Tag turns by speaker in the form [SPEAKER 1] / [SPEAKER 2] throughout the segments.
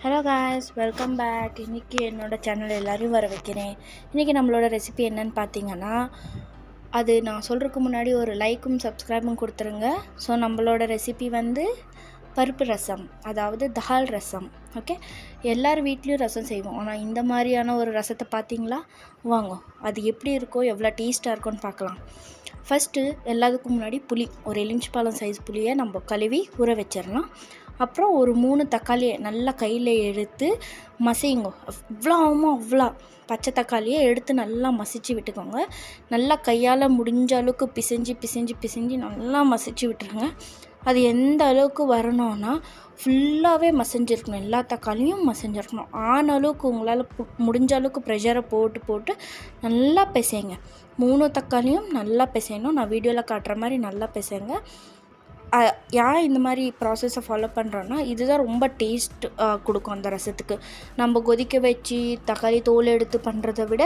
[SPEAKER 1] Hello guys, welcome back. இன்றைக்கி என்னோடய channel எல்லோரையும் வர வைக்கிறேன். இன்றைக்கி நம்மளோட ரெசிபி என்னன்னு பார்த்தீங்கன்னா, அது நான் சொல்கிறதுக்கு முன்னாடி ஒரு லைக்கும் சப்ஸ்கிரைபும் கொடுத்துருங்க. ஸோ நம்மளோட ரெசிபி பருப்பு ரசம், அதாவது தால் ரசம். ஓகே, எல்லார் வீட்லேயும் ரசம் செய்வோம். ஆனால் இந்த மாதிரியான ஒரு ரசத்தை பார்த்தீங்களா? வாங்க, அது எப்படி இருக்கோ, எவ்வளோ டேஸ்ட்டாக இருக்கும்னு பார்க்கலாம். ஃபஸ்ட்டு எல்லாத்துக்கும் முன்னாடி புளி, ஒரு எலுமிச்சைப்பழம் சைஸ் புளியை நம்ம கழுவி ஊற வச்சிடலாம். அப்புறம் ஒரு 3 தக்காளியை நல்லா கையில் எடுத்து மசிங்க. அவ்வளோ பச்சை தக்காளியை எடுத்து நல்லா மசிச்சு விட்டுக்கோங்க. நல்லா கையால் முடிஞ்ச அளவுக்கு பிசைஞ்சு நல்லா மசிச்சு விட்டுருங்க. அது எந்த அளவுக்கு வரணும்னா ஃபுல்லாகவே மசிஞ்சிருக்கணும். எல்லா தக்காளியும் மசிஞ்சிருக்கணும். ஆன அளவுக்கு உங்களால் முடிஞ்ச அளவுக்கு ப்ரெஷரை போட்டு நல்லா பிசைங்க. 3 தக்காளியும் நல்லா பிசையணும். நான் வீடியோவில் காட்டுற மாதிரி நல்லா பிசைங்க. ஏன் இந்த மாதிரி ப்ராசஸை ஃபாலோ பண்ணுறோன்னா, இதுதான் ரொம்ப டேஸ்ட் கொடுக்கும் அந்த ரசத்துக்கு. நம்ம கொதிக்க வச்சு தக்காளி தோல் எடுத்து பண்ணுறதை விட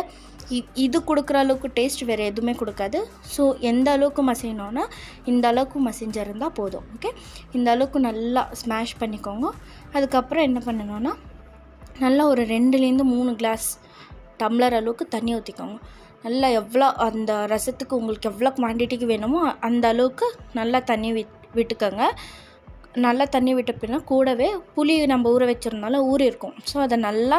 [SPEAKER 1] இது கொடுக்குற அளவுக்கு டேஸ்ட் வேறு எதுவுமே கொடுக்காது. ஸோ எந்த அளவுக்கு மசியணும்னா இந்த அளவுக்கு மசிஞ்சிருந்தால் போதும். ஓகே, இந்த அளவுக்கு நல்லா ஸ்மாஷ் பண்ணிக்கோங்க. அதுக்கப்புறம் என்ன பண்ணணுன்னா, நல்லா ஒரு 2லேருந்து 3 கிளாஸ் டம்ளர் அளவுக்கு தண்ணி ஊற்றிக்கோங்க. நல்லா எவ்வளோ அந்த ரசத்துக்கு உங்களுக்கு எவ்வளோ குவான்டிட்டிக்கு வேணுமோ அந்த அளவுக்கு நல்லா தண்ணி விட்டுக்கோங்க. நல்லா தண்ணி விட்ட பின்னா கூடவே புளி நம்ம ஊற வச்சுருந்தாலும் ஊறி இருக்கும். ஸோ அதை நல்லா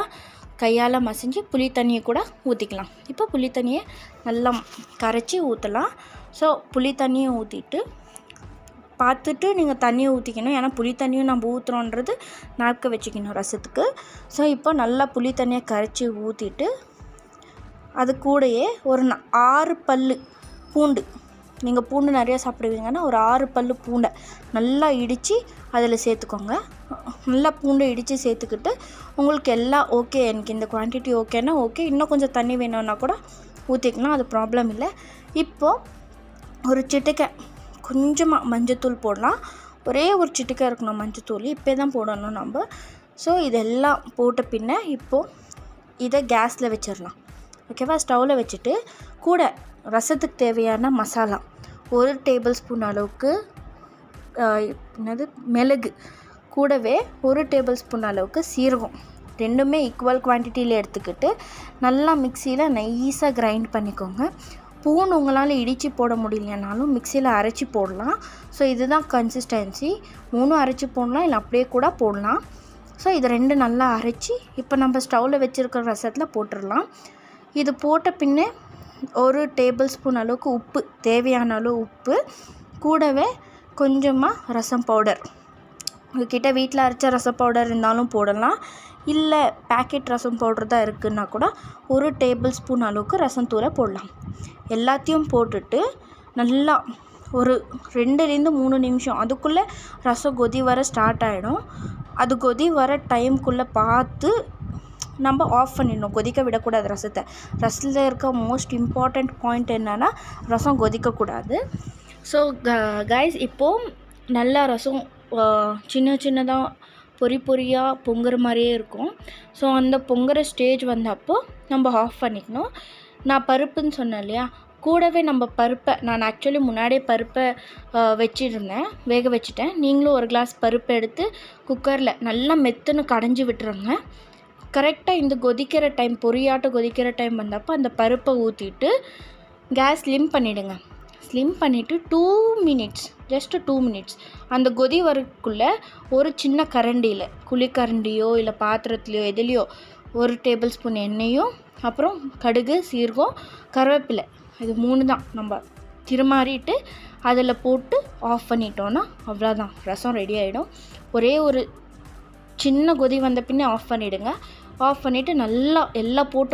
[SPEAKER 1] கையால் மசிஞ்சு புளி தண்ணியை கூட ஊற்றிக்கலாம். இப்போ புளி தண்ணியை நல்லா கரைச்சி ஊற்றலாம். ஸோ புளி தண்ணியை ஊற்றிட்டு பார்த்துட்டு நீங்கள் தண்ணியை ஊற்றிக்கணும். ஏன்னா புளி தண்ணியும் நம்ம ஊற்றுறோன்றது நாக்க வச்சுக்கணும் ரசத்துக்கு. ஸோ இப்போ நல்லா புளி தண்ணியை கரைச்சி ஊற்றிட்டு அது கூடயே ஒரு 6 பல் பூண்டு, நீங்கள் பூண்டு நிறையா சாப்பிடுவீங்கன்னா ஒரு 6 பல் பூண்டை நல்லா இடித்து அதில் சேர்த்துக்கோங்க. நல்லா பூண்டை இடித்து சேர்த்துக்கிட்டு உங்களுக்கு எல்லாம் ஓகே, எனக்கு இந்த குவான்டிட்டி ஓகேன்னா ஓகே, இன்னும் கொஞ்சம் தண்ணி வேணும்னா கூட ஊற்றிக்கலாம், அது ப்ராப்ளம் இல்லை. இப்போது ஒரு சிட்டிக்கை கொஞ்சமாக மஞ்சத்தூள் போடலாம். ஒரே ஒரு சிட்டிக்கை இருக்கணும் மஞ்சத்தூள், இப்போ தான் போடணும் நம்ம. ஸோ இதெல்லாம் போட்ட பின்ன இப்போது இதை கேஸில் வச்சிடலாம். ஓகேவா? ஸ்டவ்வில் வச்சுட்டு கூட ரசத்துக்கு தேவையான மசாலா 1 டேபிள் ஸ்பூன் அளவுக்கு மிளகு, கூடவே 1 டேபிள் ஸ்பூன் அளவுக்கு சீரகம், ரெண்டுமே ஈக்குவல் குவான்டிட்டியில் எடுத்துக்கிட்டு நல்லா மிக்சியில் நைஸாக கிரைண்ட் பண்ணிக்கோங்க. பூண்டு உங்களால் இடித்து போட முடியலனாலும் மிக்சியில் அரைச்சி போடலாம். ஸோ இதுதான் கன்சிஸ்டன்சி. 3 அரைச்சி போடலாம், இல்லை அப்படியே கூட போடலாம். ஸோ இது 2 நல்லா அரைச்சி இப்போ நம்ம ஸ்டவ்வில் வச்சுருக்கிற ரசத்தில் போட்டுடலாம். இது போட்ட பின்னே 1 டேபிள் ஸ்பூன் அளவுக்கு உப்பு, தேவையான அளவு உப்பு, கூடவே கொஞ்சமாக ரசம் பவுடர். உங்கள்கிட்ட வீட்டில் அரைச்ச ரசம் பவுடர் இருந்தாலும் போடலாம், இல்லை பேக்கெட் ரசம் பவுடர் தான் இருக்குன்னா கூட 1 டேபிள் ஸ்பூன் அளவுக்கு ரசம் தூளை போடலாம். எல்லாத்தையும் போட்டுட்டு நல்லா ஒரு 2லேருந்து 3 நிமிஷம், அதுக்குள்ளே ரசம் கொதி வர ஸ்டார்ட் ஆகிடும். அது கொதி வர டைமுக்குள்ளே பார்த்து நம்ம ஆஃப் பண்ணிடணும். கொதிக்க விடக்கூடாது ரசத்தை. ரசத்தில் இருக்க மோஸ்ட் இம்பார்ட்டண்ட் பாயிண்ட் என்னென்னா ரசம் கொதிக்கக்கூடாது. ஸோ கைஸ், இப்போது நல்லா ரசம் சின்னதாக பொரியாக பொங்குற மாதிரியே இருக்கும். ஸோ அந்த பொங்குற ஸ்டேஜ் வந்தப்போ நம்ம ஆஃப் பண்ணிக்கணும். நான் பருப்புன்னு சொன்னேன் இல்லையா, கூடவே நம்ம பருப்பை, நான் ஆக்சுவலி முன்னாடியே பருப்பை வச்சுருந்தேன், வேக வச்சுட்டேன். நீங்களும் ஒரு கிளாஸ் பருப்பை எடுத்து குக்கரில் நல்லா மெத்துன்னு கடைஞ்சி விட்டுருங்க. கரெக்டாக இந்த கொதிக்கிற டைம், பொரியாட்ட கொதிக்கிற டைம் வந்தப்போ அந்த பருப்பை ஊற்றிட்டு கேஸ் ஸ்லிம் பண்ணிவிடுங்க. ஸ்லிம் பண்ணிவிட்டு 2 மினிட்ஸ், ஜஸ்ட் 2 மினிட்ஸ் அந்த கொதி வரக்குள்ளே ஒரு சின்ன கரண்டியில், குழிக்கரண்டியோ இல்லை பாத்திரத்துலையோ எதுலேயோ 1 டேபிள் ஸ்பூன் எண்ணெயும், அப்புறம் கடுகு, சீரகம், கருவேப்பிலை, இது 3 தான் நம்ம திருமாறிட்டு அதில் போட்டு ஆஃப் பண்ணிட்டோன்னா அவ்வளோதான், ரசம் ரெடி ஆகிடும். ஒரே ஒரு சின்ன கொதி வந்த பின்னே ஆஃப் பண்ணிவிடுங்க. ஆஃப் பண்ணிவிட்டு நல்லா எல்லாம் போட்டு